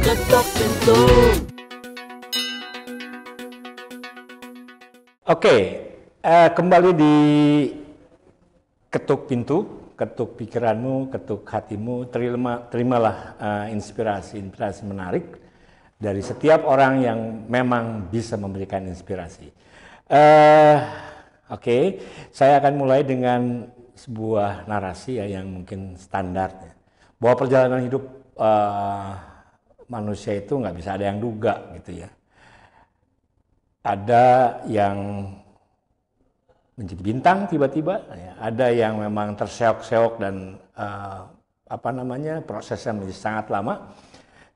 Ketok pintu. Oke, kembali di ketuk pintu, ketuk pikiranmu, ketuk hatimu. Terimalah inspirasi menarik dari setiap orang yang memang bisa memberikan inspirasi. Oke, saya akan mulai dengan sebuah narasi ya yang mungkin standar, bahwa perjalanan hidup manusia itu nggak bisa ada yang duga gitu ya. Ada yang menjadi bintang tiba-tiba, ya. Ada yang memang terseok-seok dan prosesnya menjadi sangat lama.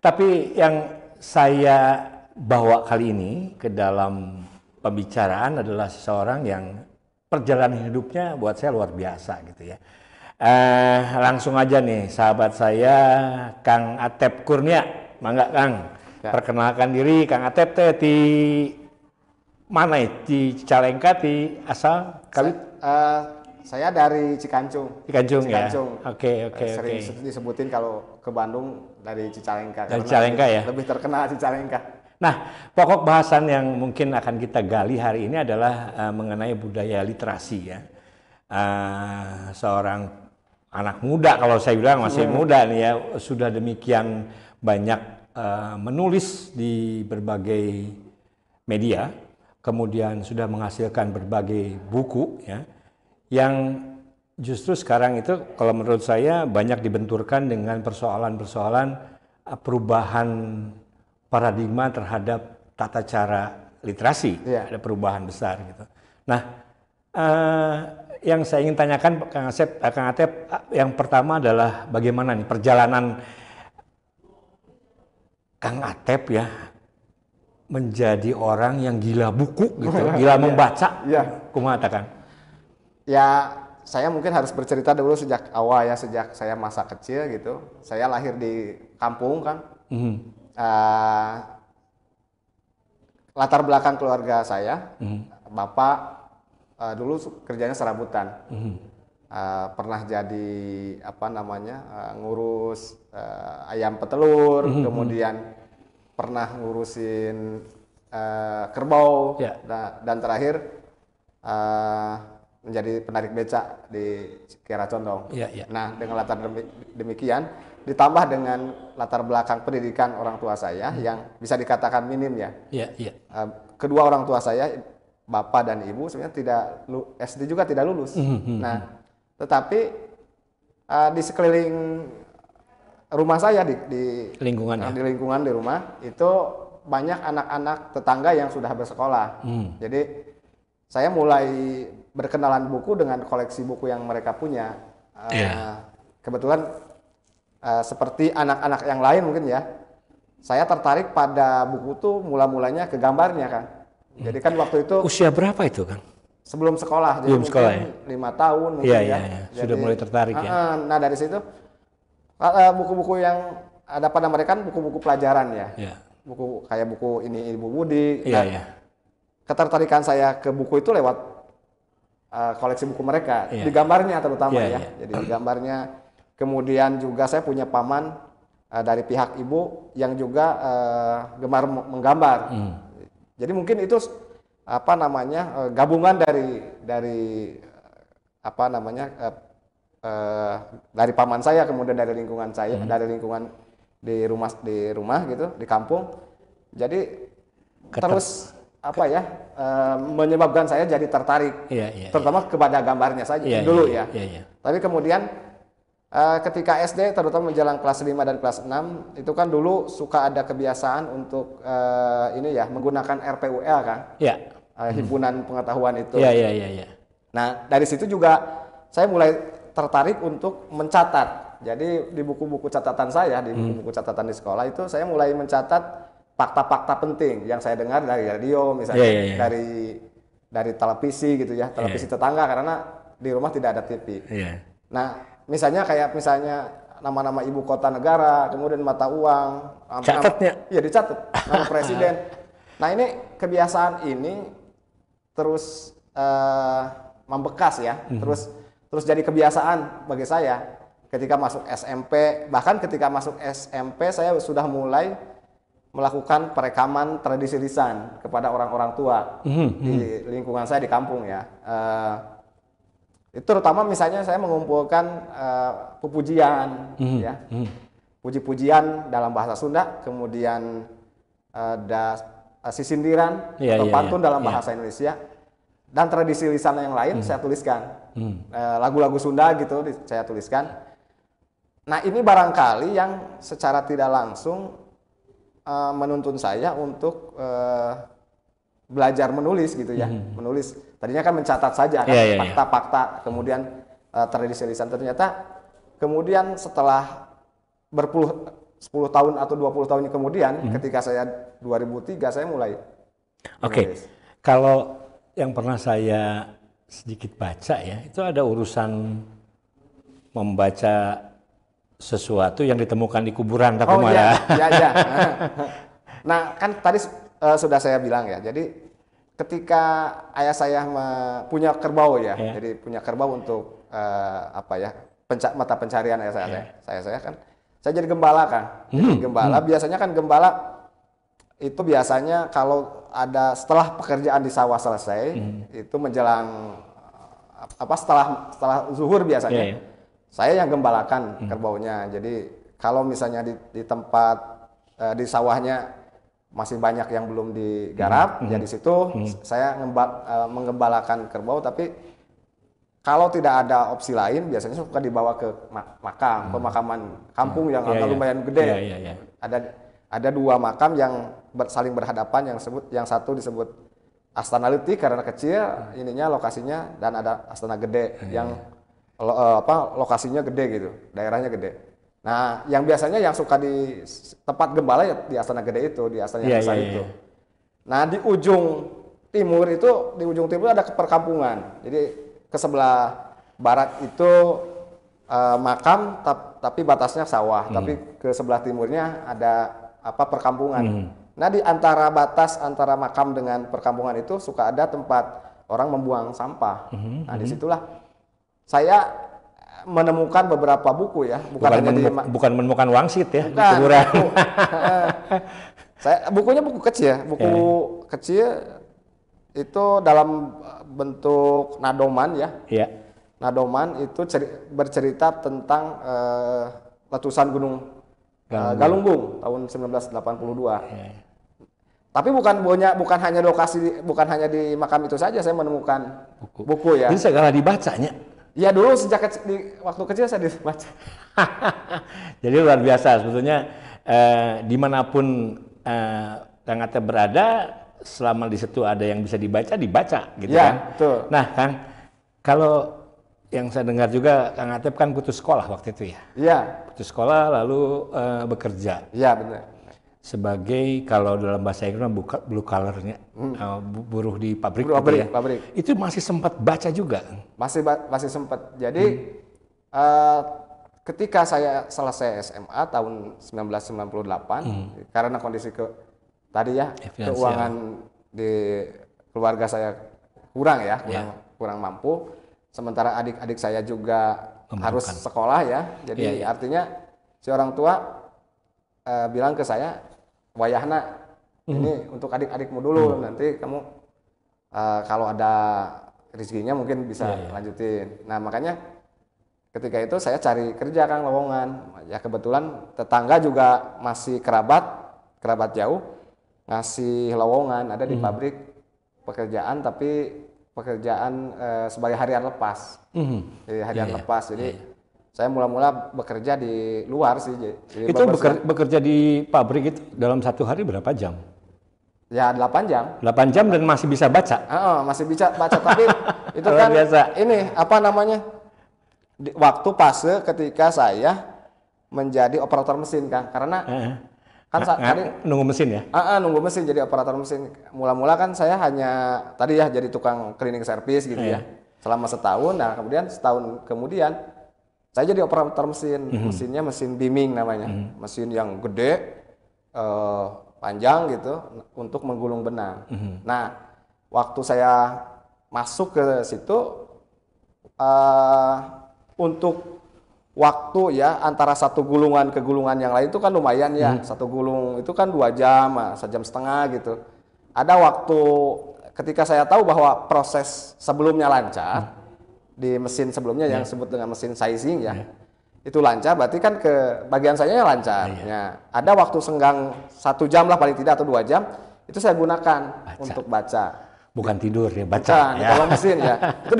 Tapi yang saya bawa kali ini ke dalam pembicaraan adalah seseorang yang perjalanan hidupnya buat saya luar biasa gitu ya. Langsung aja nih sahabat saya Kang Atep Kurnia, mangga Kang, ya. Perkenalkan diri Kang Atep teh di mana di Cicalengka, di asal kali? Saya dari Cikancung. Cikancung ya. Oke. Sering disebutin kalau ke Bandung dari Cicalengka. Dari Cicalengka ya. Lebih terkenal Cicalengka. Nah, pokok bahasan yang mungkin akan kita gali hari ini adalah mengenai budaya literasi ya. Seorang anak muda, kalau saya bilang masih muda nih ya, sudah demikian banyak menulis di berbagai media, kemudian sudah menghasilkan berbagai buku ya, yang justru sekarang itu kalau menurut saya banyak dibenturkan dengan persoalan-persoalan perubahan paradigma terhadap tata cara literasi. Yeah. Ada perubahan besar gitu. Nah, yang saya ingin tanyakan Kang Atep, yang pertama adalah bagaimana nih perjalanan Kang Atep ya menjadi orang yang gila buku gitu, gila membaca. Kumaha Kang? Ya, saya mungkin harus bercerita dulu sejak awal ya, sejak saya masa kecil gitu. Saya lahir di kampung kan. Latar belakang keluarga saya, bapak dulu kerjanya serabutan. Pernah jadi ngurus ayam petelur, kemudian pernah ngurusin kerbau, dan terakhir menjadi penarik becak di Kiara Condong. Nah, dengan latar demikian ditambah dengan latar belakang pendidikan orang tua saya yang bisa dikatakan minim ya. Kedua orang tua saya, bapak dan ibu, sebenarnya SD juga tidak lulus. Nah, tetapi di sekeliling rumah saya, di lingkungan di rumah itu banyak anak-anak tetangga yang sudah bersekolah. Jadi saya mulai berkenalan buku dengan koleksi buku yang mereka punya. Kebetulan seperti anak-anak yang lain mungkin ya, saya tertarik pada buku tuh mulanya ke gambarnya kan. Jadi kan waktu itu usia berapa itu kan? Sebelum sekolah, jadi mungkin 5 tahun mungkin ya. Jadi, sudah mulai tertarik ya. Nah, dari situ buku-buku yang ada pada mereka kan buku-buku pelajaran ya. Buku kayak buku ini Ibu Budi. Ketertarikan saya ke buku itu lewat koleksi buku mereka, di gambarnya terutama ya. Jadi di gambarnya. Kemudian juga saya punya paman dari pihak ibu yang juga gemar menggambar. Jadi mungkin itu gabungan dari paman saya, kemudian dari lingkungan saya, dari lingkungan di rumah gitu, di kampung. Jadi terus menyebabkan saya jadi tertarik, terutama kepada gambarnya saja dulu ya. Tapi kemudian ketika SD, terutama menjelang kelas 5 dan kelas 6, itu kan dulu suka ada kebiasaan untuk menggunakan RPUL kan, himpunan pengetahuan itu. Nah, dari situ juga saya mulai tertarik untuk mencatat. Jadi di buku-buku catatan saya, di buku-buku catatan di sekolah itu saya mulai mencatat fakta-fakta penting yang saya dengar dari radio misalnya, dari televisi gitu ya, televisi tetangga karena di rumah tidak ada TV. Nah, misalnya nama-nama ibu kota negara, kemudian mata uang, dicatat nama presiden. Nah, ini kebiasaan ini terus membekas ya, terus jadi kebiasaan bagi saya ketika masuk SMP. Bahkan ketika masuk SMP saya sudah mulai melakukan perekaman tradisi lisan kepada orang-orang tua di lingkungan saya di kampung ya. Itu terutama misalnya saya mengumpulkan pujian, ya, puji-pujian dalam bahasa Sunda, kemudian ada sisindiran atau pantun dalam bahasa Indonesia, dan tradisi lisan yang lain saya tuliskan. Lagu-lagu Sunda gitu saya tuliskan. Nah ini barangkali yang secara tidak langsung menuntun saya untuk belajar menulis gitu ya, menulis. Tadinya kan mencatat saja kan fakta-fakta, kemudian tradisi lisan. Ternyata kemudian setelah 10 tahun atau 20 tahun kemudian, ketika saya 2003 saya mulai. Oke. Kalau yang pernah saya sedikit baca ya, itu ada urusan membaca sesuatu yang ditemukan di kuburan. Iya. Nah, kan tadi sudah saya bilang ya. Jadi ketika ayah saya punya kerbau ya, jadi punya kerbau untuk mata pencarian ayah saya kan, saya jadi gembala kan. Jadi gembala biasanya kan gembala itu biasanya kalau ada setelah pekerjaan di sawah selesai, itu menjelang setelah zuhur biasanya. Saya yang gembalakan kerbaunya. Jadi kalau misalnya di tempat di sawahnya masih banyak yang belum digarap, ya di situ saya menggembalakan kerbau. Tapi kalau tidak ada opsi lain, biasanya suka dibawa ke pemakaman kampung yang lumayan gede. Ada 2 makam yang saling berhadapan, yang satu disebut Astana Leutik karena kecil ininya lokasinya, dan ada Astana Gede yang lokasinya gede gitu, daerahnya gede. Nah, yang biasanya yang suka di tempat gembala ya di Astana Gede itu, di Astana yang besar itu. Nah, di ujung timur ada perkampungan. Jadi ke sebelah barat itu makam, tapi batasnya sawah. Tapi ke sebelah timurnya ada perkampungan. Nah, di antara batas antara makam dengan perkampungan itu suka ada tempat orang membuang sampah. Nah, disitulah saya menemukan beberapa buku ya, bukan menemukan wangsit ya, di kuburan. Bukunya buku kecil, kecil itu dalam bentuk nadoman ya. Nadoman itu bercerita tentang letusan Gunung Galunggung tahun 1982. Tapi bukan hanya di makam itu saja saya menemukan buku ya. Jadi segala dibacanya. Ya dulu waktu kecil saya dibaca. Jadi luar biasa sebetulnya, dimanapun Kang Atep berada, selama di situ ada yang bisa dibaca gitu ya, kan. Betul. Nah Kang, kalau yang saya dengar juga Kang Atep kan putus sekolah waktu itu ya. Iya. Putus sekolah lalu bekerja. Iya benar. Sebagai kalau dalam bahasa Inggris blue collar-nya, buruh di pabrik, pabrik. Itu masih sempat baca juga? Masih sempat. Jadi ketika saya selesai SMA tahun 1998, karena kondisi keuangan di keluarga saya kurang mampu, sementara adik-adik saya juga harus sekolah ya. Jadi artinya si orang tua bilang ke saya, wayahna ini untuk adik-adikmu dulu, nanti kamu kalau ada rezekinya mungkin bisa lanjutin. Nah makanya ketika itu saya cari kerja Kang lowongan. Ya kebetulan tetangga juga masih kerabat jauh ngasih lowongan ada di pabrik pekerjaan, tapi pekerjaan sebagai harian lepas. Jadi harian lepas. Jadi saya mula-mula bekerja di luar sih. Jadi itu bekerja di pabrik itu dalam satu hari berapa jam? Ya 8 jam. 8 jam dan masih bisa baca? Masih bisa baca, tapi itu kan biasa. Ini waktu fase ketika saya menjadi operator mesin Kang. Karena kan nunggu mesin ya? Nunggu mesin jadi operator mesin. Mula-mula kan saya hanya jadi tukang cleaning service gitu ya. Selama setahun, nah kemudian setahun kemudian saya jadi operator mesin. Mesinnya mesin beaming namanya. Mesin yang gede, panjang gitu untuk menggulung benang. Nah, waktu saya masuk ke situ untuk waktu ya antara satu gulungan ke gulungan yang lain itu kan lumayan ya. Satu gulung itu kan 2 jam, 1,5 jam gitu. Ada waktu ketika saya tahu bahwa proses sebelumnya lancar di mesin sebelumnya yang disebut dengan mesin sizing ya. Itu lancar, berarti kan ke bagian saya lancar. Ya, ada waktu senggang 1 jam lah paling tidak atau 2 jam itu saya gunakan untuk baca. Bukan tidur ya, baca. Bukan, di bawah mesin ya. Itu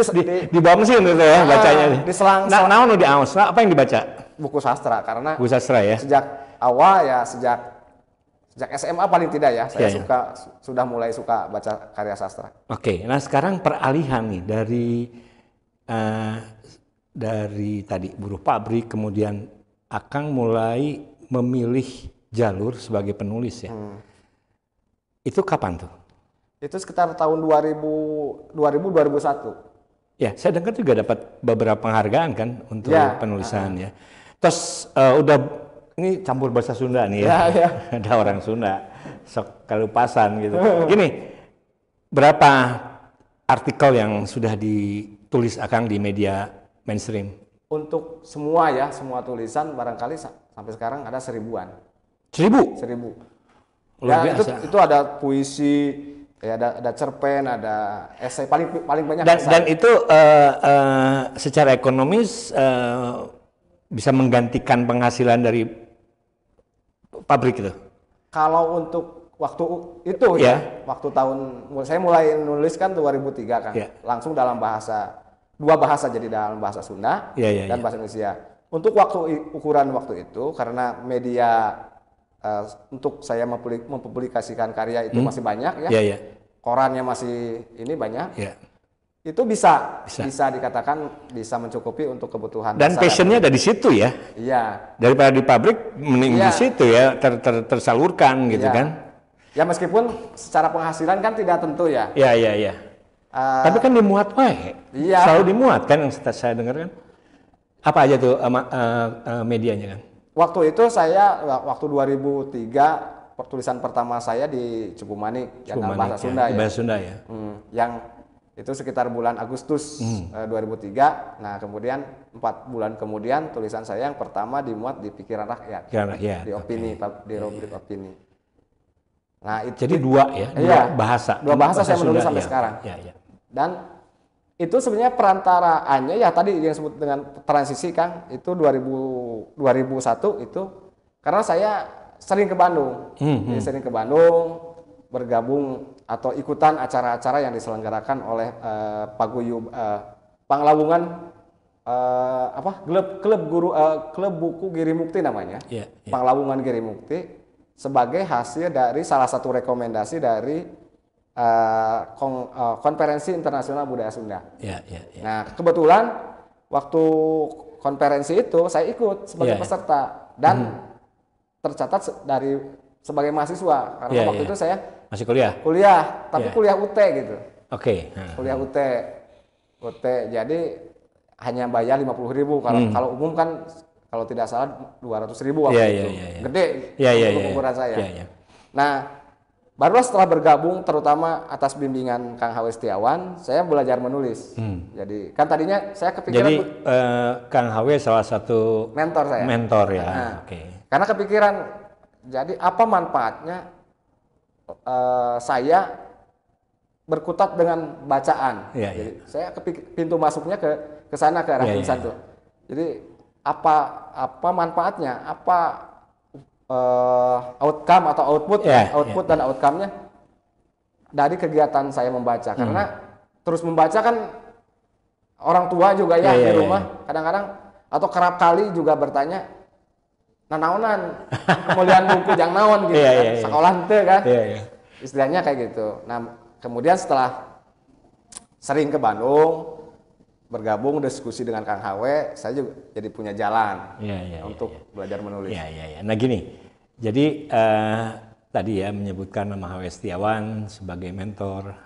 di bawah mesin itu ya bacanya. Di selang. Nah, di aus. Apa yang dibaca? Buku sastra, karena buku sastra ya. Sejak awal ya, sejak SMA paling tidak ya, saya sudah mulai suka baca karya sastra. Oke, nah sekarang peralihan nih dari tadi buruh pabrik, kemudian Akang mulai memilih jalur sebagai penulis ya. Itu kapan tuh? Itu sekitar tahun 2001. Ya, saya dengar juga dapat beberapa penghargaan kan untuk penulisan ya. Terus udah ini campur bahasa Sunda nih ya. Ada orang Sunda, sok kalupasan gitu. Gini, berapa artikel yang sudah ditulis Akang di media mainstream? Untuk semua ya, semua tulisan barangkali sampai sekarang ada 1000-an. 1000? 1000. Ya, itu ada puisi, ya ada cerpen, ada esai, paling banyak esai. Dan itu secara ekonomis bisa menggantikan penghasilan dari pabrik itu? Kalau untuk waktu itu waktu saya mulai nulis kan 2003 kan, langsung dalam dua bahasa, jadi dalam bahasa Sunda dan bahasa Indonesia. Untuk ukuran waktu itu, karena media untuk saya mempublikasikan karya itu masih banyak ya, korannya masih ini banyak, itu bisa dikatakan bisa mencukupi untuk kebutuhan. Dan passionnya ada di situ ya? Iya. Daripada di pabrik, mending di situ ya, tersalurkan gitu kan? Ya meskipun secara penghasilan kan tidak tentu ya. Iya. Tapi kan dimuat selalu dimuat kan yang saya dengar kan? Apa aja tuh medianya kan? Waktu itu waktu 2003 pertulisan pertama saya di Cupu Manik yang bahasa Sunda ya. Bahasa Sunda ya. Yang itu sekitar bulan Agustus 2003. Nah kemudian 4 bulan kemudian tulisan saya yang pertama dimuat di Pikiran Rakyat. Di opini, di rubrik opini. Nah itu. Jadi dua bahasa. Dua bahasa saya menulis sampai sekarang. Dan itu sebenarnya perantaraannya ya tadi yang disebut dengan transisi Kang, itu 2001 itu karena saya sering ke Bandung. Jadi sering ke Bandung bergabung atau ikutan acara-acara yang diselenggarakan oleh Paguyub Panglawungan klub buku Giri Mukti namanya. Panglawungan Giri Mukti sebagai hasil dari salah satu rekomendasi dari Konferensi Internasional Budaya Sunda. Nah, kebetulan waktu konferensi itu saya ikut sebagai peserta dan tercatat sebagai mahasiswa karena waktu itu saya masih kuliah. Tapi kuliah UT gitu. Kuliah UT. Jadi hanya bayar 50.000 kalau umum kan kalau tidak salah 200.000 waktu itu. Gede untuk ukuran saya. Nah, barulah setelah bergabung, terutama atas bimbingan Kang H.W. Setiawan, saya belajar menulis. Jadi kan tadinya saya kepikiran. Jadi Kang H.W. salah satu mentor saya. Mentor ya. Karena kepikiran, jadi apa manfaatnya saya berkutat dengan bacaan. Jadi saya pintu masuknya ke sana, ke arah tulisan tuh. Jadi apa manfaatnya? Apa outcome atau output dan outcome-nya dari kegiatan saya membaca. Karena terus membaca kan orang tua juga di rumah kadang-kadang atau kerap kali juga bertanya nanaonan kemuliaan buku jang naon gitu sekolah teh kan. Istilahnya kayak gitu. Nah, kemudian setelah sering ke Bandung bergabung diskusi dengan Kang H.W., saya juga jadi punya jalan untuk belajar menulis. Nah gini, jadi tadi ya menyebutkan nama H.W. Setiawan sebagai mentor,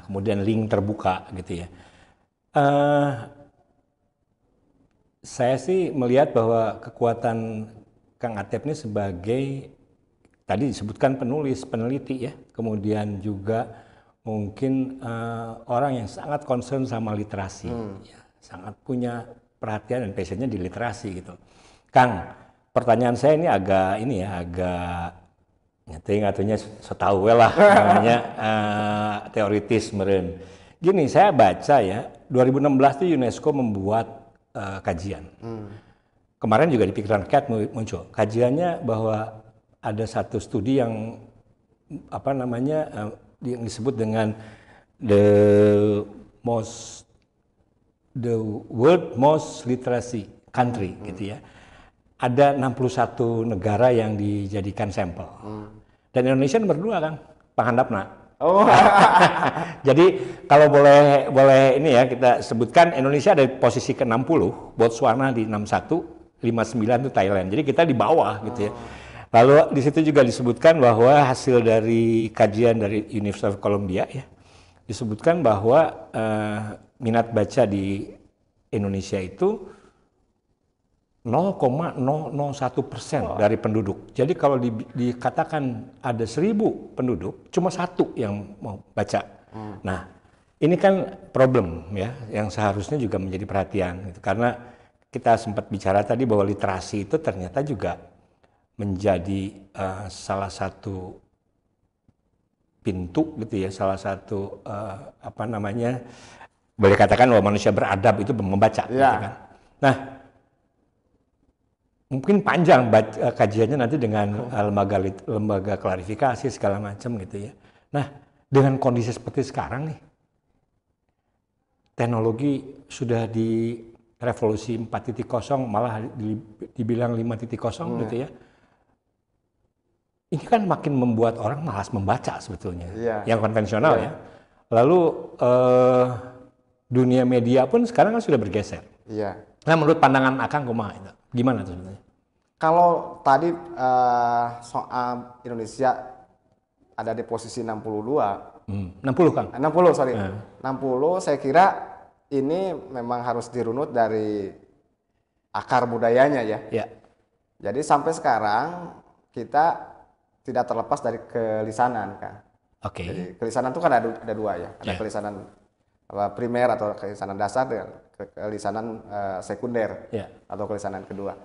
kemudian link terbuka gitu ya. Saya sih melihat bahwa kekuatan Kang Atep ini sebagai tadi disebutkan penulis, peneliti ya, kemudian juga mungkin orang yang sangat concern sama literasi, sangat punya perhatian dan passionnya di literasi gitu. Kang, pertanyaan saya ini agak nyeting atunya setahu lah namanya teoritis meren. Gini, saya baca ya 2016 itu UNESCO membuat kajian. Kemarin juga di Pikiran Rakyat muncul kajiannya bahwa ada satu studi yang yang disebut dengan the world most literacy country gitu ya. Ada 61 negara yang dijadikan sampel. Dan Indonesia nomor 2 Kang, panghandapna. Oh. Jadi kalau boleh ini ya kita sebutkan Indonesia ada di posisi ke-60, Botswana di 61, 59 itu Thailand. Jadi kita di bawah gitu ya. Lalu di situ juga disebutkan bahwa hasil dari kajian dari University of Columbia ya, disebutkan bahwa minat baca di Indonesia itu 0,001% dari penduduk. Jadi kalau dikatakan ada 1000 penduduk, cuma 1 yang mau baca. Nah, ini kan problem ya, yang seharusnya juga menjadi perhatian. Gitu. Karena kita sempat bicara tadi bahwa literasi itu ternyata juga menjadi salah satu pintu gitu ya, salah satu boleh katakan bahwa manusia beradab itu membaca. Gitu kan. Nah, mungkin panjang kajiannya nanti dengan lembaga klarifikasi segala macam gitu ya. Nah, dengan kondisi seperti sekarang nih, teknologi sudah di revolusi 4.0 malah dibilang 5.0 gitu ya. Ini kan makin membuat orang malas membaca sebetulnya, yang konvensional ya. Lalu dunia media pun sekarang kan sudah bergeser. Nah, menurut pandangan Akang kumaha itu? Gimana tuh sebenarnya? Kalau tadi soal Indonesia ada di posisi 62. 60 Kang? 60 sorry. 60 saya kira ini memang harus dirunut dari akar budayanya ya. Jadi sampai sekarang kita tidak terlepas dari kelisanan Kang. Jadi kelisanan itu kan ada 2 ya. Ada kelisanan primer atau kelisanan dasar dan kelisanan sekunder atau kelisanan kedua.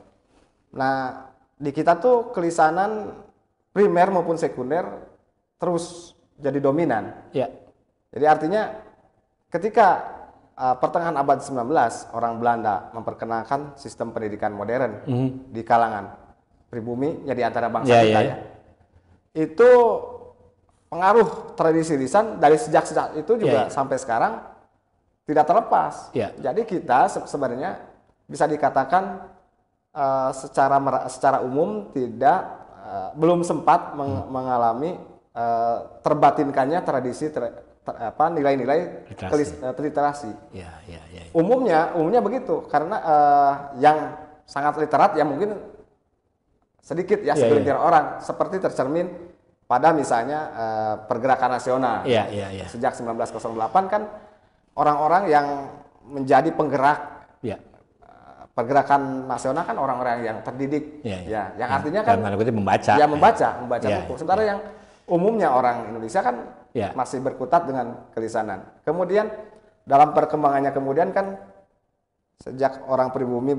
Nah, di kita tuh kelisanan primer maupun sekunder terus jadi dominan. Jadi artinya ketika pertengahan abad 19 orang Belanda memperkenalkan sistem pendidikan modern di kalangan pribumi di antara bangsa kita ya. Itu pengaruh tradisi lisan dari sejak itu juga sampai sekarang tidak terlepas. Jadi kita sebenarnya bisa dikatakan secara umum belum sempat mengalami terbatinkannya tradisi nilai-nilai literasi. Umumnya begitu karena yang sangat literat ya mungkin sedikit ya segelintir orang seperti tercermin pada misalnya pergerakan nasional. Sejak 1908 kan orang-orang yang menjadi penggerak pergerakan nasional kan orang-orang yang terdidik, yang artinya kan membaca buku. Sementara yang umumnya orang Indonesia kan masih berkutat dengan kelisanan. Kemudian dalam perkembangannya kemudian kan sejak orang pribumi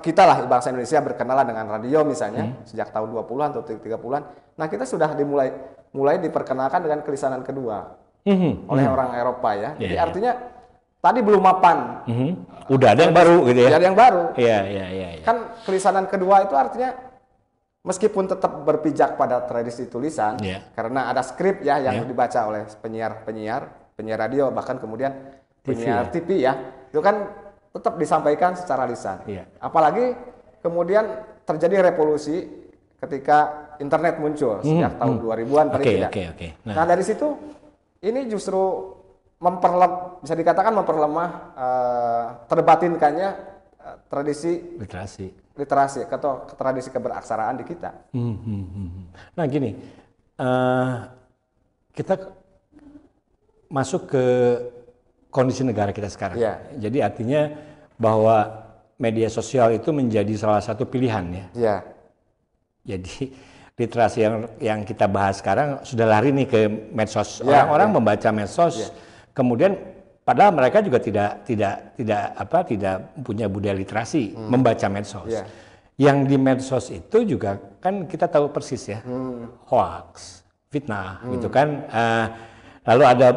kita lah bangsa Indonesia berkenalan dengan radio misalnya sejak tahun 20-an atau 30-an. Nah, kita sudah mulai diperkenalkan dengan kelisanan kedua oleh orang Eropa ya. Jadi artinya tadi belum mapan. Udah ada yang baru gitu ya. Ada yang baru. Iya. Kan kelisanan kedua itu artinya meskipun tetap berpijak pada tradisi tulisan karena ada skrip ya yang dibaca oleh penyiar radio bahkan kemudian penyiar TV ya. Itu kan tetap disampaikan secara lisan. Apalagi kemudian terjadi revolusi ketika internet muncul sejak tahun 2000-an Nah, dari situ ini justru bisa dikatakan memperlemah terbatinkannya tradisi literasi atau tradisi keberaksaraan di kita. Nah gini, kita masuk ke kondisi negara kita sekarang. Jadi artinya bahwa media sosial itu menjadi salah satu pilihan ya. Jadi literasi yang kita bahas sekarang sudah lari nih ke medsos. Orang-orang membaca medsos. Kemudian padahal mereka juga tidak punya budaya literasi membaca medsos. Yeah. Yang di medsos itu juga kan kita tahu persis ya, hoax, fitnah, gitu kan. Lalu ada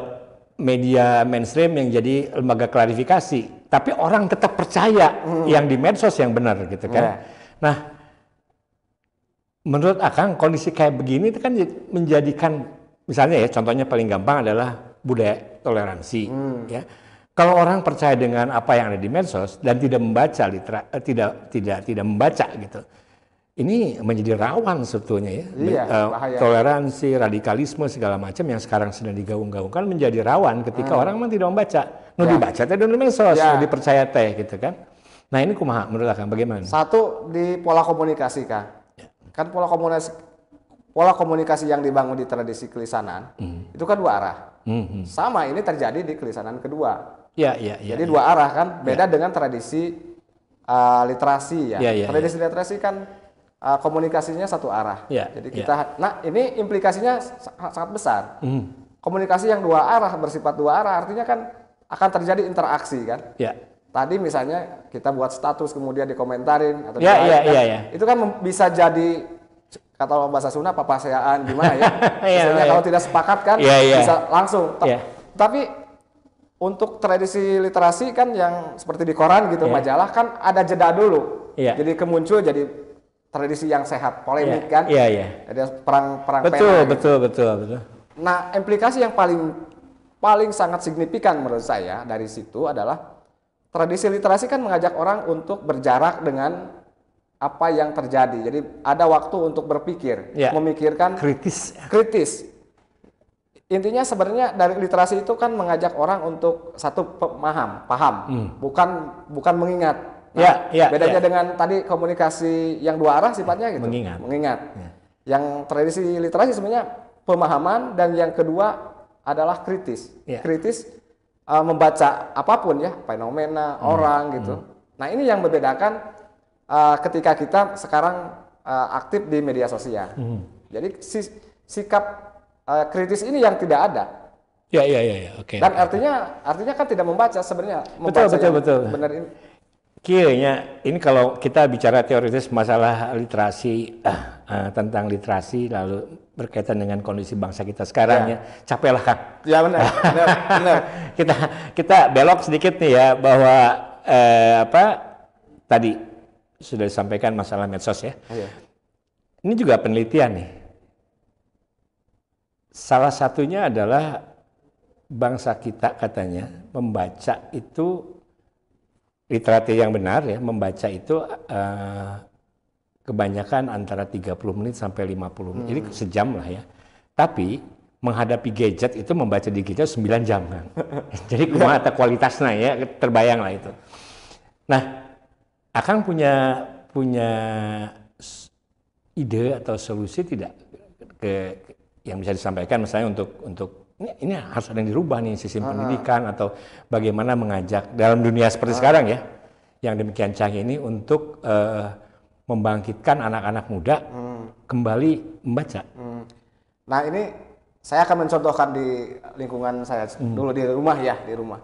media mainstream yang jadi lembaga klarifikasi, tapi orang tetap percaya yang di medsos yang benar, gitu kan. Yeah. Nah, menurut Akang kondisi kayak begini itu kan menjadikan, misalnya ya, contohnya paling gampang adalah budaya toleransi, ya. Kalau orang percaya dengan apa yang ada di medsos dan tidak membaca tidak membaca gitu, ini menjadi rawan sebetulnya ya. Iya, toleransi, radikalisme segala macam yang sekarang sedang digaung-gaungkan menjadi rawan ketika orang memang tidak membaca. Dibaca teh di medsos, dipercaya teh gitu kan. Nah ini kumaha menurut Akang bagaimana? Satu, di pola komunikasi Kang. Kan pola komunikasi yang dibangun di tradisi kelisanan itu kan dua arah. Sama ini terjadi di kelisanan kedua. Jadi dua arah kan, beda dengan tradisi literasi ya. Tradisi literasi kan komunikasinya satu arah. Jadi kita, nah ini implikasinya sangat besar. Komunikasi yang dua arah, bersifat dua arah, artinya kan akan terjadi interaksi kan. Tadi misalnya kita buat status kemudian dikomentarin atau itu kan bisa jadi, kata bahasa Sunda, papaseaan gimana ya. Misalnya kalau tidak sepakat kan bisa langsung. Tapi untuk tradisi literasi kan yang seperti di koran gitu, majalah kan ada jeda dulu. Jadi kemuncul jadi tradisi yang sehat, polemik kan. Ada perang betul. Nah, implikasi yang paling sangat signifikan menurut saya dari situ adalah tradisi literasi kan mengajak orang untuk berjarak dengan apa yang terjadi. Jadi ada waktu untuk berpikir, memikirkan kritis. Intinya sebenarnya dari literasi itu kan mengajak orang untuk satu paham, bukan mengingat. Nah, bedanya dengan tadi komunikasi yang dua arah sifatnya gitu. Mengingat. Yang tradisi literasi sebenarnya pemahaman, dan yang kedua adalah kritis. Kritis membaca apapun ya, fenomena, orang gitu. Nah, ini yang membedakan ketika kita sekarang aktif di media sosial. Jadi sikap kritis ini yang tidak ada. Oke. Dan artinya kan tidak membaca sebenarnya. Betul. Benar ini. Kayaknya ini kalau kita bicara teoritis masalah literasi, tentang literasi lalu berkaitan dengan kondisi bangsa kita sekarang ya, capeklah Kang. Ya benar. Kita belok sedikit nih ya, bahwa tadi sudah disampaikan masalah medsos ya. Ini juga penelitian nih. Salah satunya adalah bangsa kita katanya membaca itu, literasi yang benar ya, membaca itu kebanyakan antara 30 menit sampai 50 menit. Jadi sejam lah ya. Tapi menghadapi gadget itu membaca di gadget 9 jam kan. Jadi kumaha kualitasnya ya, terbayang lah itu. Nah, Akang punya ide atau solusi tidak yang bisa disampaikan misalnya untuk ini harus ada yang dirubah nih sistem pendidikan, atau bagaimana mengajak dalam dunia seperti sekarang ya, yang demikian canggih ini untuk membangkitkan anak-anak muda kembali membaca. Nah ini saya akan mencontohkan di lingkungan saya dulu, di rumah ya, di rumah.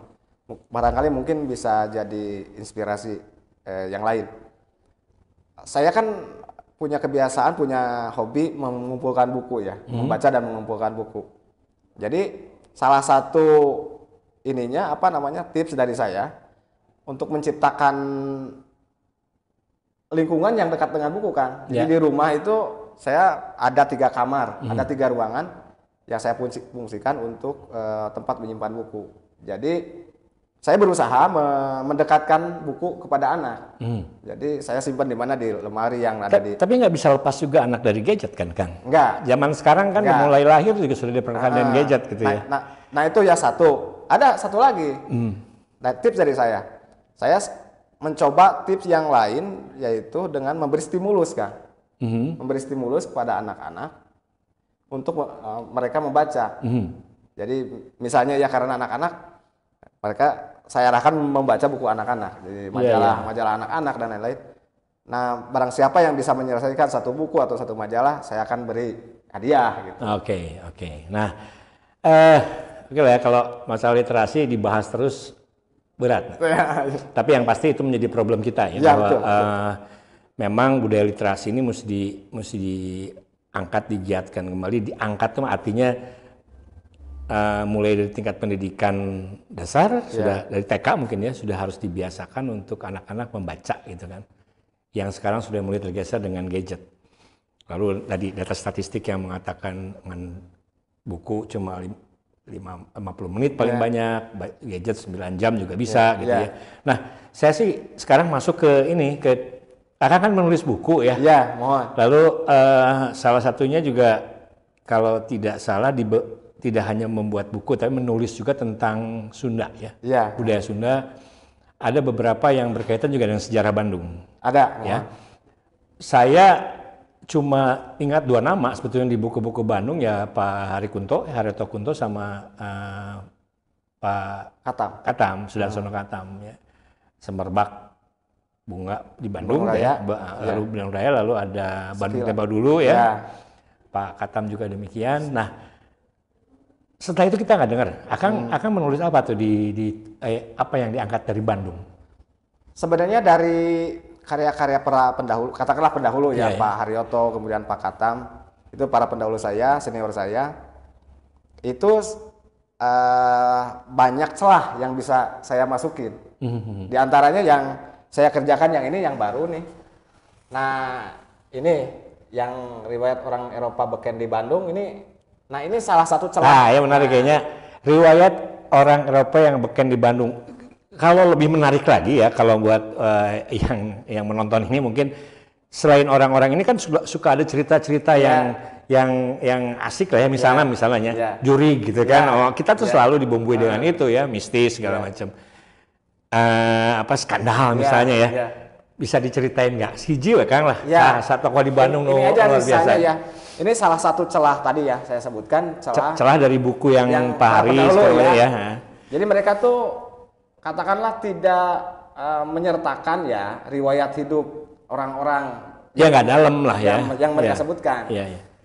Barangkali mungkin bisa jadi inspirasi yang lain. Saya kan punya kebiasaan, punya hobi mengumpulkan buku ya, membaca dan mengumpulkan buku. Jadi salah satu tips dari saya untuk menciptakan lingkungan yang dekat dengan buku kan. Jadi di rumah itu saya ada 3 kamar, ada 3 ruangan yang saya fungsikan untuk tempat menyimpan buku. Jadi saya berusaha mendekatkan buku kepada anak. Jadi saya simpan di mana, di lemari yang ada di. Tapi nggak bisa lepas juga anak dari gadget kan, Kang? Nggak. Zaman sekarang kan mulai lahir juga sudah diperkenalkan dengan gadget gitu ya. Nah itu ya satu. Ada satu lagi. Nah tips dari saya mencoba tips yang lain, yaitu dengan memberi stimulus, Kang. Memberi stimulus kepada anak-anak untuk mereka membaca. Jadi misalnya ya, karena anak-anak saya arahkan membaca buku anak-anak, jadi majalah anak-anak dan lain-lain. Nah, barang siapa yang bisa menyelesaikan satu buku atau satu majalah, saya akan beri hadiah gitu. Oke. Nah, Oke lah ya, kalau masalah literasi dibahas terus berat. Tapi yang pasti itu menjadi problem kita ya, bahwa betul. Memang budaya literasi ini mesti diangkat, digiatkan kembali. Diangkat itu artinya mulai dari tingkat pendidikan dasar, sudah dari TK mungkin ya, sudah harus dibiasakan untuk anak-anak membaca gitu kan. Yang sekarang sudah mulai tergeser dengan gadget. Lalu tadi data statistik yang mengatakan dengan buku cuma 50 menit paling banyak, gadget 9 jam juga bisa gitu ya. Nah, saya sih sekarang masuk ke ini, Kakak kan menulis buku ya. Iya, mohon. Lalu salah satunya juga kalau tidak salah tidak hanya membuat buku tapi menulis juga tentang Sunda ya. Iya. Budaya Sunda. Ada beberapa yang berkaitan juga dengan sejarah Bandung. Ada. Ya. Saya cuma ingat 2 nama sebetulnya di buku-buku Bandung ya, Pak Haryoto Kunto sama Pak Katam, Sudarsono Katam ya. Semerbak Bunga di Bandung ya. Lalu Bandung Raya, lalu ada Bandung Tempo Dulu ya. Pak Katam juga demikian. Nah, setelah itu kita nggak dengar. Akan menulis apa tuh apa yang diangkat dari Bandung? Sebenarnya dari karya-karya para pendahulu, katakanlah pendahulu ya, Pak Haryoto, kemudian Pak Katam, itu para pendahulu saya, senior saya, itu banyak celah yang bisa saya masukin. Di antaranya yang saya kerjakan yang ini, yang baru nih. Nah, ini yang riwayat orang Eropa beken di Bandung ini. Nah, ini salah satu celah. Nah, ya menarik kayaknya riwayat orang Eropa yang beken di Bandung. Kalau lebih menarik lagi ya, kalau buat yang menonton ini mungkin selain orang-orang ini kan suka ada cerita-cerita yang asik lah ya, misalnya juri gitu kan. Oh, kita tuh selalu dibumbui dengan itu ya, mistis segala macam. Skandal misalnya ya. Bisa diceritain nggak? Siji we Kang lah. Satu tokoh di Bandung ini aja luar biasa ya. Ini salah satu celah tadi ya, saya sebutkan celah dari buku yang Pak Haris ya. Jadi mereka tuh katakanlah tidak menyertakan ya riwayat hidup orang-orang nggak dalam lah ya yang mereka sebutkan.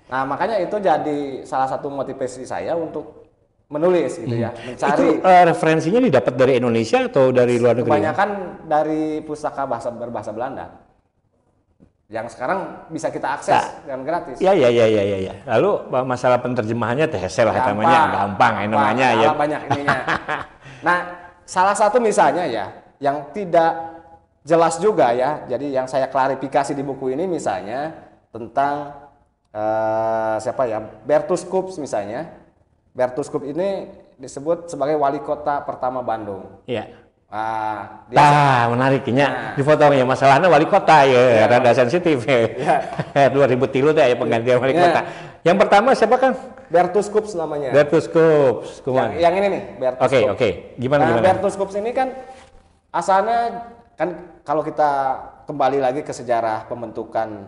Nah, makanya itu jadi salah satu motivasi saya untuk menulis gitu ya, mencari. Itu referensinya didapat dari Indonesia atau dari luar negeri? Kebanyakan dari pustaka berbahasa Belanda yang sekarang bisa kita akses dengan gratis. Iya. Lalu masalah penerjemahannya lah namanya gampang namanya ya. Banyak ininya. Nah, salah satu misalnya ya yang tidak jelas juga ya. Jadi yang saya klarifikasi di buku ini misalnya tentang Bertus Kups misalnya. Bertus Kups ini disebut sebagai wali kota pertama Bandung. Iya. Menariknya di fotonya masalahnya wali kota ya, rada sensitif ya. 2000 tilu tuh ya penggantian wali kota. Yang pertama siapa Kang? Bertus Kups namanya. Bertus Kups. Yang ini nih, Bertus Kups. Oke. Gimana? Bertus Kups ini kan asalnya kan kalau kita kembali lagi ke sejarah pembentukan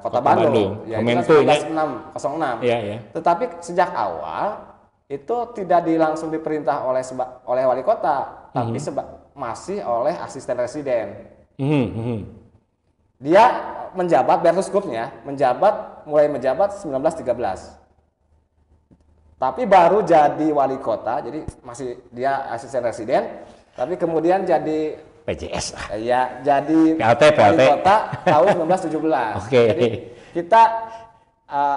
Kota Bandung. Ya, itu 1906. Iya. Tetapi sejak awal itu tidak langsung diperintah oleh wali kota, tapi masih oleh asisten residen. Dia menjabat, Bertus Kups-nya mulai menjabat 1913. Tapi baru jadi wali kota, jadi masih dia asisten residen, tapi kemudian jadi PJS. Ya, jadi PLT. wali kota tahun 1917. Jadi kita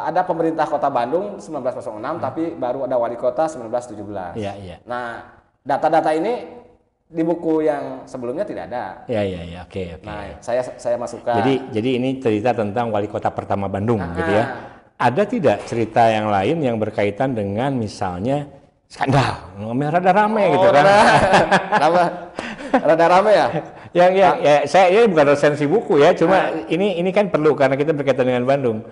ada pemerintah Kota Bandung 1906, tapi baru ada wali kota 1917. Iya. Nah, data-data ini di buku yang sebelumnya tidak ada. Iya. Oke. Nah, saya masukkan. Jadi ini cerita tentang wali kota pertama Bandung gitu ya. Ada tidak cerita yang lain yang berkaitan dengan misalnya skandal, rada rame gitu kan? Rada rame ya? Saya bukan resensi buku ya, cuma ini kan perlu karena kita berkaitan dengan Bandung.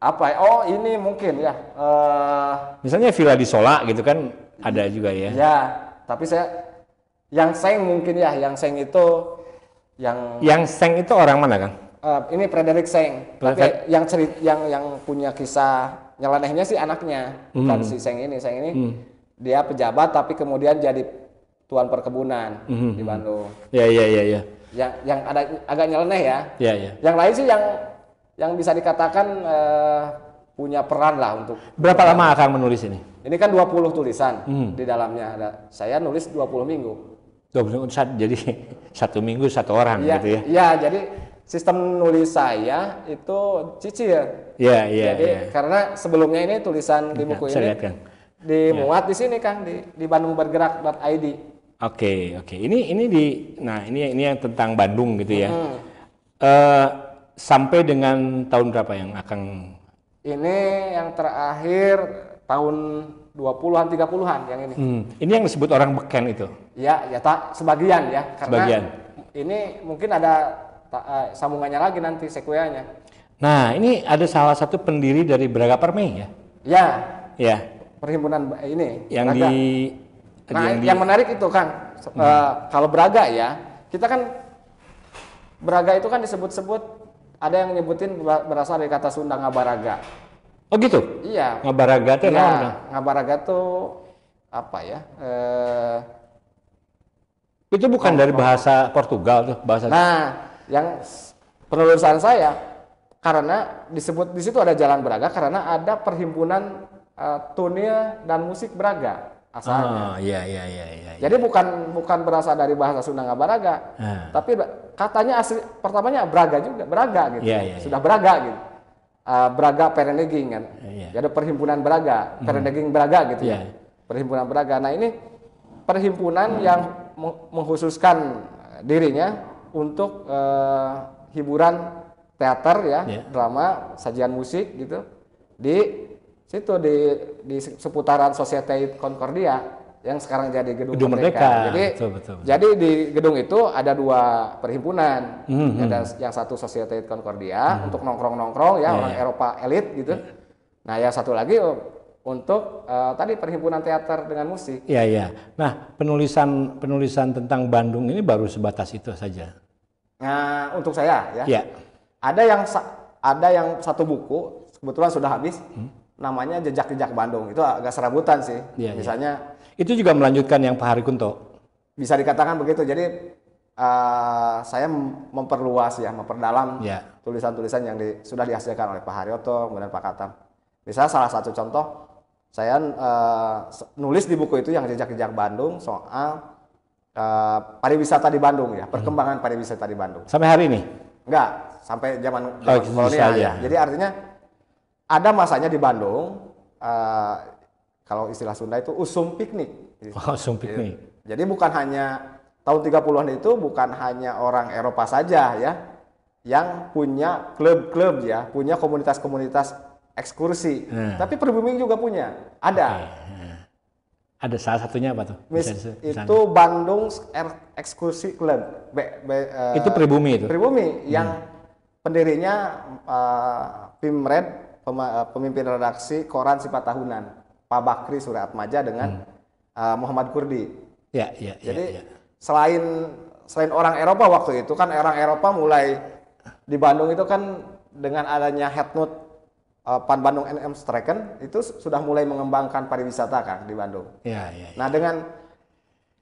Apa? Oh, ini mungkin ya. Misalnya Villa di Sola gitu kan ada juga ya. Ya, tapi yang Seng mungkin ya, yang Seng itu Yang Seng itu orang mana, Kang? Ini Frederick Seng. Tapi yang punya kisah nyelenehnya sih anaknya, bukan si Seng ini. Seng ini dia pejabat tapi kemudian jadi tuan perkebunan di Bandung. Iya. Yang agak nyeleneh ya. Iya. Yang lain sih yang bisa dikatakan punya peran lah untuk. Berapa lama akan menulis ini? Ini kan 20 tulisan di dalamnya. Saya nulis 20 minggu. 20 minggu, jadi 1 minggu 1 orang gitu ya? Iya, jadi sistem nulis saya itu cicil. Iya. Jadi karena sebelumnya ini tulisan di buku ini lihat, Kang. Dimuat di sini, Kang, di bandungbergerak.id. Oke. Ini yang tentang Bandung gitu ya. Sampai dengan tahun berapa yang akan? Ini yang terakhir tahun 20-an 30-an yang ini. Ini yang disebut orang beken itu. Ya tak sebagian ya, karena sebagian. Ini mungkin ada sambungannya lagi nanti sekuelnya. Nah, ini ada salah satu pendiri dari Braga Permai ya? Ya. Perhimpunan ini. Yang menarik itu, Kang. Kalau Braga ya, kita kan Braga itu kan disebut-sebut, ada yang nyebutin berasal dari kata Sunda ngabaraga. Oh gitu? Iya. Ngabaraga itu ngabaraga tuh apa ya? Itu bukan dari bahasa Portugal tuh, bahasa. Nah, yang penelusuran saya, karena disebut di situ ada Jalan Braga karena ada perhimpunan tunil dan musik Braga asalnya. Iya. Jadi bukan berasal dari bahasa Sunda ngabaraga, tapi katanya asli pertamanya Braga juga, Braga gitu. Sudah Braga gitu. Braga Pereneging kan. Jadi perhimpunan Braga, Pereneging Braga gitu ya. Perhimpunan Braga. Nah, ini perhimpunan yang mengkhususkan dirinya untuk hiburan teater ya, drama, sajian musik gitu. Di situ di seputaran Societe Concordia yang sekarang jadi Gedung Merdeka. Jadi di gedung itu ada 2 perhimpunan. Ada yang satu Societe Concordia untuk nongkrong-nongkrong ya, orang Eropa elit gitu. Nah, yang satu lagi untuk tadi perhimpunan teater dengan musik. Iya. Nah, penulisan tentang Bandung ini baru sebatas itu saja. Nah, untuk saya ya. Iya. Ada yang satu buku kebetulan sudah habis. Namanya Jejak-Jejak Bandung. Itu agak serabutan sih. Misalnya itu juga melanjutkan yang Pak Hari Kunto. Bisa dikatakan begitu. Jadi saya memperluas ya, memperdalam tulisan-tulisan yang sudah dihasilkan oleh Pak Haryoto, kemudian Pak Katam. Misalnya salah satu contoh, saya nulis di buku itu yang Jejak-Jejak Bandung soal pariwisata di Bandung ya, perkembangan pariwisata di Bandung. Sampai hari ini? Enggak, sampai zaman kolonial ya. Jadi artinya ada masanya di Bandung, kalau istilah Sunda itu usum piknik. Usum piknik. Jadi bukan hanya tahun 30-an itu bukan hanya orang Eropa saja ya yang punya klub-klub ya, punya komunitas-komunitas ekskursi. Tapi pribumi juga punya. Ada. Ada salah satunya apa tuh? Itu Bandung Ekskursi Club. Itu pribumi itu? Pribumi yang pendirinya Pimred, pemimpin redaksi koran Sifat Tahunan, Pak Bakri Suratmaja dengan Muhammad Kurdi. Jadi selain orang Eropa waktu itu kan orang Eropa mulai di Bandung itu kan dengan adanya Headnote Pan Bandung NM Streken itu sudah mulai mengembangkan pariwisata kan di Bandung. Nah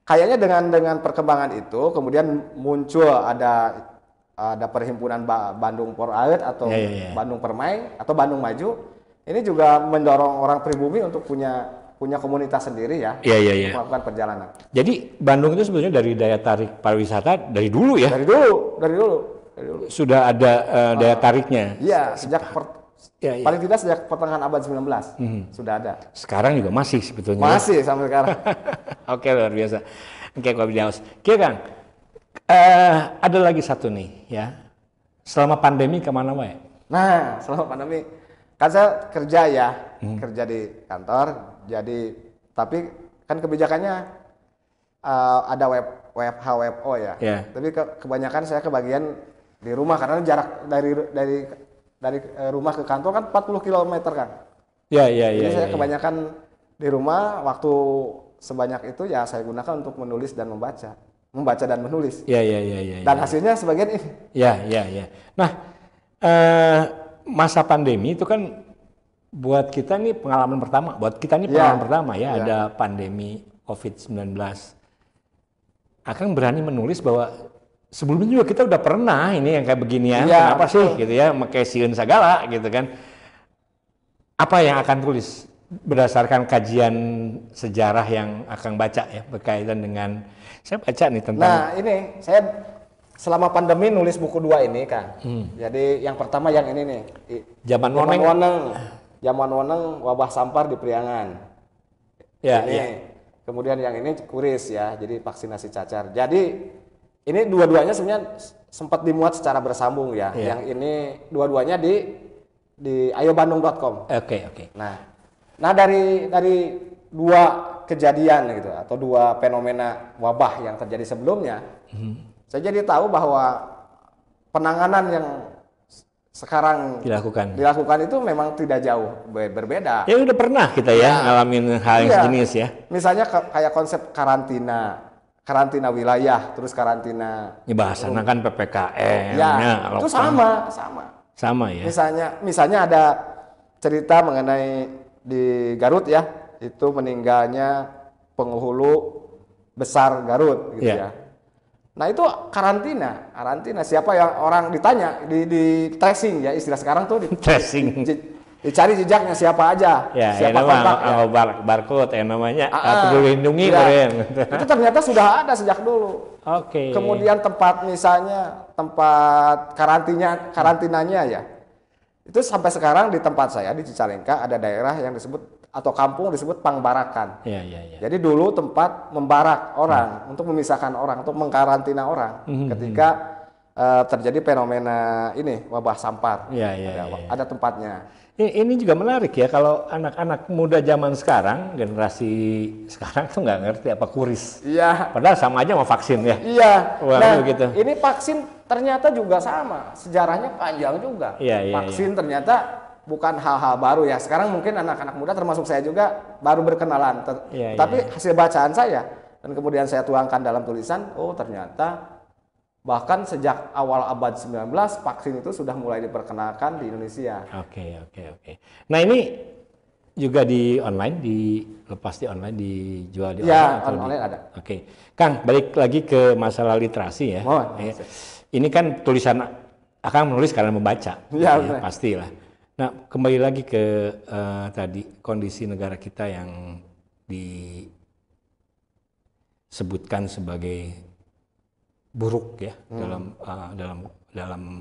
kayaknya dengan perkembangan itu kemudian muncul ada perhimpunan Bandung Poraet atau Bandung Permai atau Bandung Maju. Ini juga mendorong orang pribumi untuk punya komunitas sendiri ya, melakukan perjalanan. Jadi Bandung itu sebetulnya dari daya tarik pariwisata dari dulu ya? Dari dulu. Sudah ada daya tariknya? Iya, paling tidak sejak pertengahan abad 19 sudah ada. Sekarang juga masih sebetulnya? Masih sampai sekarang. Oke, luar biasa. Oke, Pak Bidaus. Oke, Kang. Ada lagi satu nih ya. Selama pandemi kemana wae? Nah, selama pandemi kan saya kerja ya, kerja di kantor. Jadi tapi kan kebijakannya ada WFH WFO ya. Tapi kebanyakan saya kebagian di rumah karena jarak dari rumah ke kantor kan 40 km kan. Jadi saya kebanyakan di rumah, waktu sebanyak itu ya saya gunakan untuk menulis dan membaca dan menulis. Dan hasilnya sebagian ini. Nah, masa pandemi itu kan buat kita nih pengalaman pertama. Ada pandemi COVID-19. Akang berani menulis bahwa sebelumnya juga kita udah pernah ini yang kayak beginian. Kenapa sih gitu ya, pakai sieun segala gitu kan. apa yang akan tulis berdasarkan kajian sejarah yang akan baca ya berkaitan dengan saya baca nih tentang. Nah ini saya selama pandemi nulis buku 2 ini kan. Jadi yang pertama yang ini nih. Zaman Woneng wabah sampar di Priangan. Ya, ini. Ya. Kemudian yang ini kuris ya. Jadi vaksinasi cacar. Jadi ini dua-duanya sebenarnya sempat dimuat secara bersambung ya. Ya. Yang ini dua-duanya di ayobandung.com. Oke. Nah dari dua kejadian gitu atau dua fenomena wabah yang terjadi sebelumnya. Saya jadi tahu bahwa penanganan yang sekarang dilakukan itu memang tidak jauh berbeda. Ya udah pernah kita ngalamin hal yang sejenis ya. Misalnya kayak konsep karantina wilayah, terus karantina. Ini bahasanya kan PPKM. Ya, itu sama ya. Misalnya ada cerita mengenai di Garut ya, itu meninggalnya penghulu besar Garut gitu ya. Nah itu karantina siapa yang orang ditanya di tracing ya istilah sekarang tuh tracing dicari jejaknya siapa aja siapa kontaknya barcode yang namanya Peduli Lindungi itu ternyata sudah ada sejak dulu. Kemudian tempat karantinanya ya itu sampai sekarang di tempat saya di Cicalengka ada daerah yang disebut atau kampung disebut Pangbarakan. Jadi dulu tempat membarak orang untuk memisahkan orang, untuk mengkarantina orang ketika terjadi fenomena ini wabah sampar. Ada tempatnya. Ini juga menarik ya kalau anak-anak muda zaman sekarang, generasi sekarang tuh nggak ngerti apa kuris. Padahal sama aja mau vaksin ya. Gitu. Ini vaksin ternyata juga sama, sejarahnya panjang juga. Vaksin ternyata bukan hal-hal baru ya. Sekarang mungkin anak-anak muda termasuk saya juga baru berkenalan. Tapi hasil bacaan saya dan kemudian saya tuangkan dalam tulisan, oh ternyata bahkan sejak awal abad 19 vaksin itu sudah mulai diperkenalkan di Indonesia. Oke. Nah ini juga di online, dilepas di online, dijual di online. Online ada. Kang, balik lagi ke masalah literasi ya. Ini kan tulisan akan menulis karena membaca. Pastilah. Nah, kembali lagi ke tadi kondisi negara kita yang disebutkan sebagai buruk ya dalam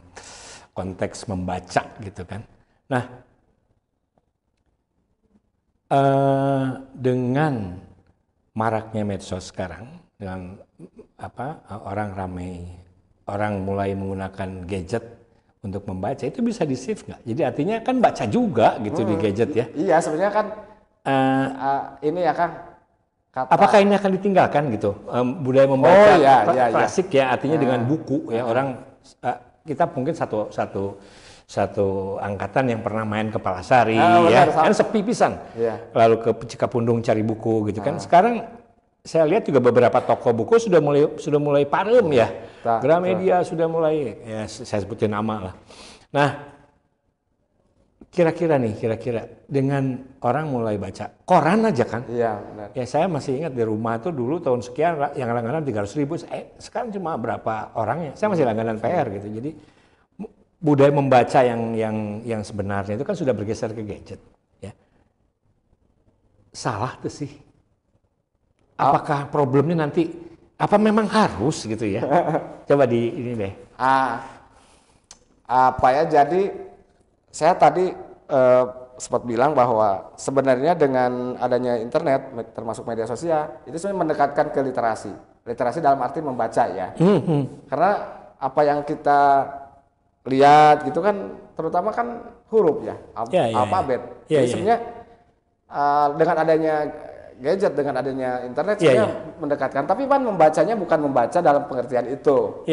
konteks membaca gitu kan. Nah, dengan maraknya medsos sekarang, dengan orang mulai menggunakan gadget untuk membaca, itu bisa di-save nggak? Jadi artinya kan baca juga gitu di gadget ya? Iya, sebenarnya kan ini ya Kang. Apakah ini akan ditinggalkan gitu? Budaya membaca klasik ya, artinya dengan buku ya orang kita mungkin satu angkatan yang pernah main ke Palasari kan sepi pisan. Lalu ke Cikapundung cari buku gitu kan. Sekarang saya lihat juga beberapa toko buku sudah mulai parem ya. Gramedia sudah mulai, ya saya sebutin nama lah. Nah, kira-kira dengan orang mulai baca koran aja kan? Iya, benar. Ya saya masih ingat di rumah tuh dulu tahun sekian yang langganan 300.000, sekarang cuma berapa orangnya? Saya masih langganan PR gitu. Jadi budaya membaca yang sebenarnya itu kan sudah bergeser ke gadget. Ya. Salah tuh sih. Apakah problemnya nanti apa memang harus gitu ya? Coba ini deh. Jadi saya tadi sempat bilang bahwa sebenarnya dengan adanya internet termasuk media sosial itu sebenarnya mendekatkan ke literasi. Literasi dalam arti membaca ya. Karena apa yang kita lihat gitu kan terutama kan huruf ya, alfabet. Jadi sebenarnya dengan adanya gadget, dengan adanya internet sebenarnya mendekatkan. Tapi kan membacanya bukan membaca dalam pengertian itu.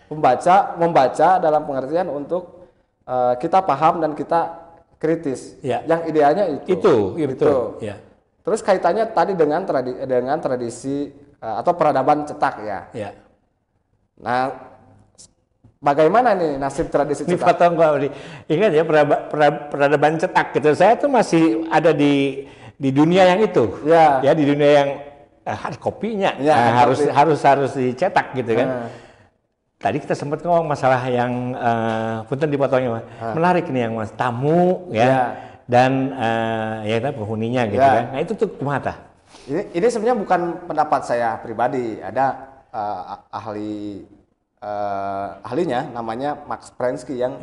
Membaca dalam pengertian untuk kita paham dan kita kritis. Yang idealnya itu. Betul. Terus kaitannya tadi dengan tradisi atau peradaban cetak ya. Nah, bagaimana nih nasib tradisi cetak? Ini potong Pak. Ingat ya peradaban cetak gitu. Saya tuh masih ada di dunia yang itu. Ya di dunia yang ada kopinya. Harus dicetak gitu kan. Tadi kita sempat ngomong masalah yang punten dipotongnya Mas. Menarik nih yang Mas tamu ya. dan ya kan penghuninya gitu kan. Nah itu tuh kumaha? Ini sebenarnya bukan pendapat saya pribadi. Ada ahlinya namanya Max Prensky yang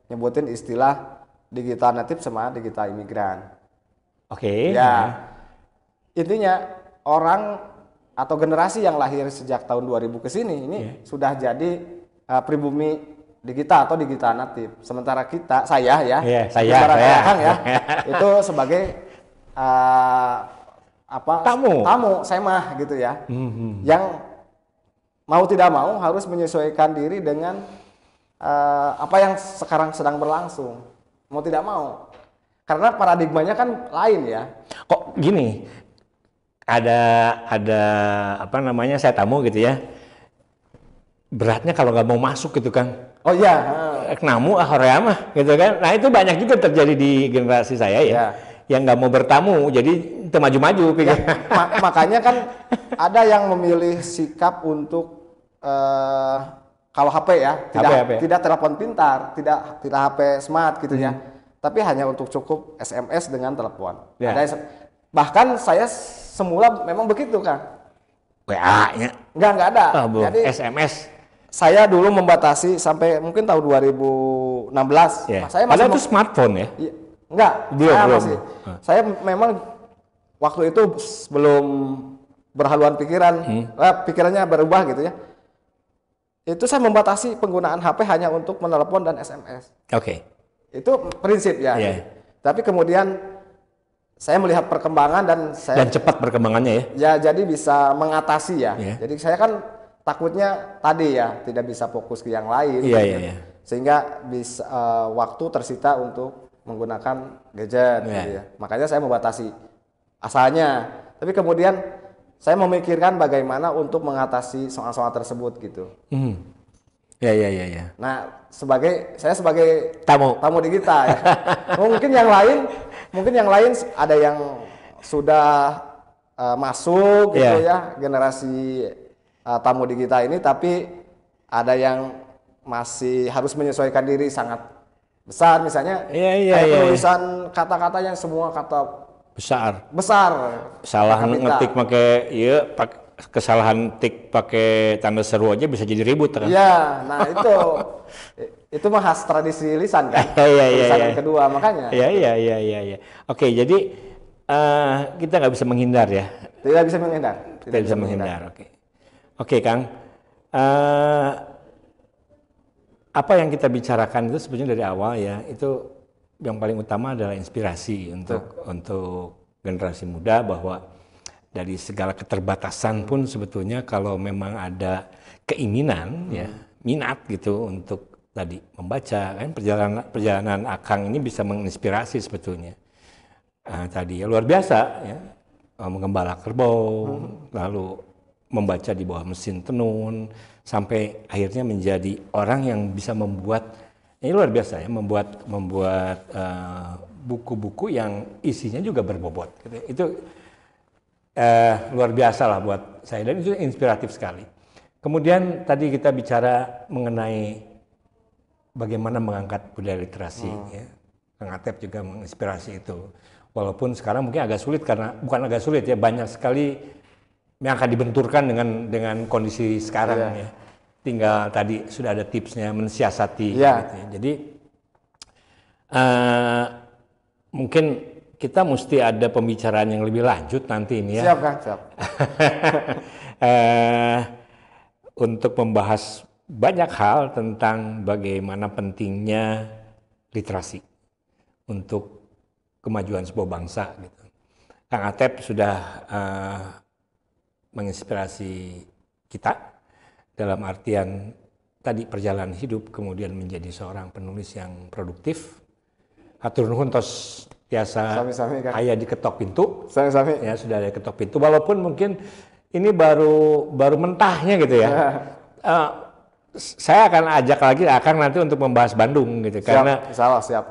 nyebutin istilah digital native sama digital imigran. Oke. Ya. Intinya orang atau generasi yang lahir sejak tahun 2000 ke sini ini sudah jadi pribumi digital atau digital native. Sementara saya Kang ya, itu sebagai tamu semah gitu ya. Yang mau tidak mau harus menyesuaikan diri dengan apa yang sekarang sedang berlangsung. Mau tidak mau. Karena paradigmanya kan lain ya. Kok gini? Ada apa namanya, saya tamu gitu ya. Beratnya kalau nggak mau masuk gitu kan. Oh iya. Namu horea mah gitu kan. Nah itu banyak juga terjadi di generasi saya ya. Yang nggak mau bertamu, jadi itu maju-maju. Ya, makanya kan ada yang memilih sikap untuk kalau HP ya, tidak telepon pintar, tidak HP smart gitu ya. Tapi hanya untuk cukup SMS dengan telepon. Bahkan saya semula memang begitu kan. WA-nya? Enggak ada. Jadi SMS. Saya dulu membatasi sampai mungkin tahun 2016. Saya masih padahal itu smartphone ya? Enggak. Belum. Saya memang waktu itu belum berhaluan pikiran, pikirannya berubah gitu ya. Itu saya membatasi penggunaan HP hanya untuk menelepon dan SMS. Oke. Itu prinsip ya. Tapi kemudian saya melihat perkembangan dan cepat perkembangannya ya. Ya, jadi bisa mengatasi ya. Jadi saya kan takutnya tadi ya tidak bisa fokus ke yang lain. Sehingga bisa waktu tersita untuk menggunakan gadget gitu ya. Makanya saya membatasi asalnya. Tapi kemudian saya memikirkan bagaimana untuk mengatasi soal-soal tersebut gitu. Nah, saya sebagai tamu digital ya. Mungkin yang lain ada yang sudah masuk gitu ya generasi tamu digital ini, tapi ada yang masih harus menyesuaikan diri sangat besar, misalnya penulisan kata-kata yang semua kata besar. Salah ngetik pakai kesalahan tik pakai tanda seru aja bisa jadi ribut kan? Iya, nah itu mah khas tradisi lisan kan? Lisan yang kedua makanya. Iya. Oke, jadi kita nggak bisa menghindar ya? Tidak bisa menghindar. Oke, Kang. Apa yang kita bicarakan itu sebenarnya dari awal ya, itu yang paling utama adalah inspirasi untuk generasi muda, bahwa dari segala keterbatasan pun sebetulnya kalau memang ada keinginan minat gitu untuk tadi membaca kan, perjalanan Akang ini bisa menginspirasi sebetulnya. Tadi luar biasa ya, menggembala kerbau, lalu membaca di bawah mesin tenun, sampai akhirnya menjadi orang yang bisa membuat, ini luar biasa ya, membuat buku-buku yang isinya juga berbobot gitu. Itu luar biasa lah buat saya, dan itu inspiratif sekali. Kemudian tadi kita bicara mengenai bagaimana mengangkat budaya literasi ya. Kang Atep juga menginspirasi itu. Walaupun sekarang mungkin agak sulit, karena bukan agak sulit ya, banyak sekali yang akan dibenturkan dengan kondisi sekarang ya. Tinggal tadi sudah ada tipsnya mensiasati gitu ya. Jadi mungkin kita mesti ada pembicaraan yang lebih lanjut nanti ini ya. Siap, Kang, siap. Untuk membahas banyak hal tentang bagaimana pentingnya literasi untuk kemajuan sebuah bangsa gitu. Kang Atep sudah menginspirasi kita dalam artian tadi perjalanan hidup, kemudian menjadi seorang penulis yang produktif. Hatur nuhun tos biasa ayah diketok pintu. Ya, sudah ada ketok pintu, walaupun mungkin ini baru mentahnya gitu ya. Saya akan ajak lagi Akang nanti untuk membahas Bandung gitu. Siap, karena siap.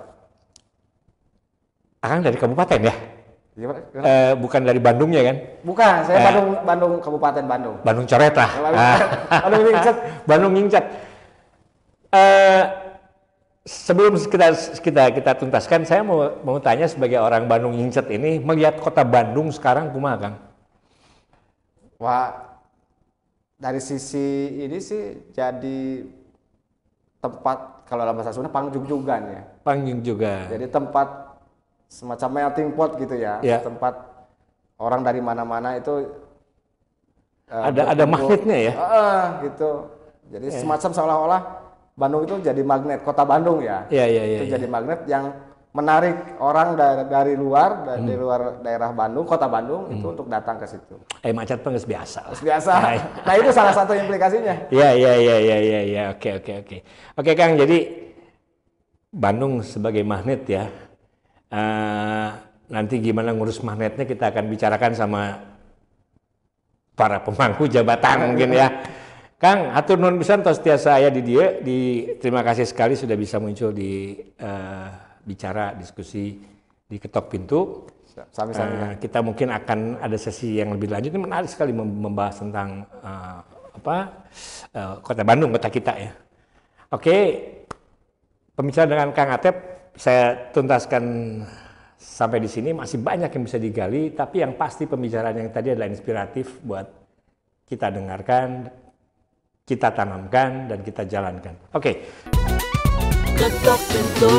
Akang dari kabupaten ya? Bukan dari Bandungnya kan? Bukan, saya Bandung Kabupaten Bandung. Bandung coret lah. Bandung Ningcat. Bandung Ningcat. Sebelum kita tuntaskan, saya mau tanya sebagai orang Bandung Incet ini, melihat kota Bandung sekarang kumaha, Kang? Wah, dari sisi ini sih jadi tempat, kalau dalam bahasa Sunda pangjungjugan ya. Pangjungjugan. Jadi tempat semacam melting pot gitu ya. Tempat orang dari mana-mana itu ada magnetnya ya. Gitu. Jadi semacam seolah-olah Bandung itu jadi magnet, kota Bandung ya. Itu jadi magnet yang menarik orang dari luar daerah Bandung, kota Bandung itu untuk datang ke situ. Macet pun biasa. Biasa. Nah itu salah satu implikasinya. Iya. Oke Kang, jadi Bandung sebagai magnet ya. Nanti gimana ngurus magnetnya kita akan bicarakan sama para pemangku jabatan mungkin ya. Kang, hatur nuhun pisan tos tiasa aya di dieu. Terima kasih sekali sudah bisa muncul di bicara diskusi di Ketok Pintu. Kita mungkin akan ada sesi yang lebih lanjut. Ini menarik sekali membahas tentang Kota Bandung, kota kita ya. Oke, pembicaraan dengan Kang Atep saya tuntaskan sampai di sini. Masih banyak yang bisa digali, tapi yang pasti pembicaraan yang tadi adalah inspiratif buat kita dengarkan, kita tanamkan, dan kita jalankan. Oke. Ketok Pintu.